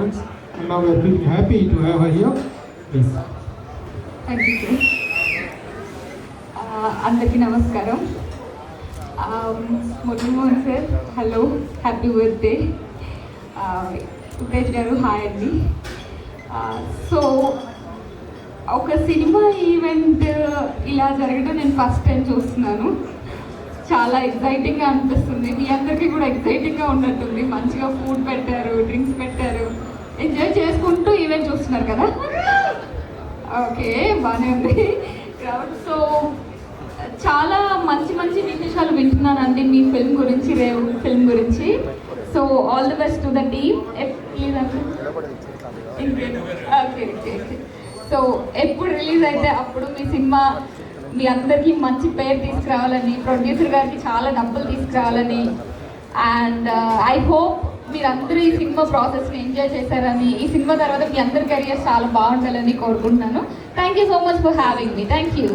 months, and now we are feeling happy to have her here. Please. Thank you, sir. అందరికీ నమస్కారం. Muralimohan sir, hello, happy birthday. Uttej గారు, hi అండి. So ఒక cinema event ఇలా జరగడం నేను ఫస్ట్ టైం చూస్తున్నాను. చాలా ఎక్సైటింగ్గా అనిపిస్తుంది. మీ అందరికీ కూడా ఎక్సైటింగ్గా ఉన్నట్టుంది. మంచిగా ఫుడ్ పెట్టారు, డ్రింక్స్ పెట్టారు, ఎంజాయ్ చేసుకుంటూ ఈవెంట్ చూస్తున్నారు కదా. ఓకే, బాగానే ఉంది. సో చాలా మంచి మంచి విశేషాలు వింటున్నానండి మీ ఫిల్మ్ గురించి, రేవ్ ఫిల్మ్ గురించి. So all the best to the team. So ఎప్పుడు రిలీజ్ అయితే అప్పుడు మీ సినిమా మీ అందరికీ మంచి పేరు తీసుకురావాలని, ప్రొడ్యూసర్ గారికి చాలా డబ్బులు తీసుకురావాలని, అండ్ ఐ హోప్ మీరందరూ ఈ సినిమా ప్రాసెస్ని ఎంజాయ్ చేశారని, ఈ సినిమా తర్వాత మీ అందరి కెరియర్స్ చాలా బాగుండాలని కోరుకుంటున్నాను. Thank you so much for having me. Thank you.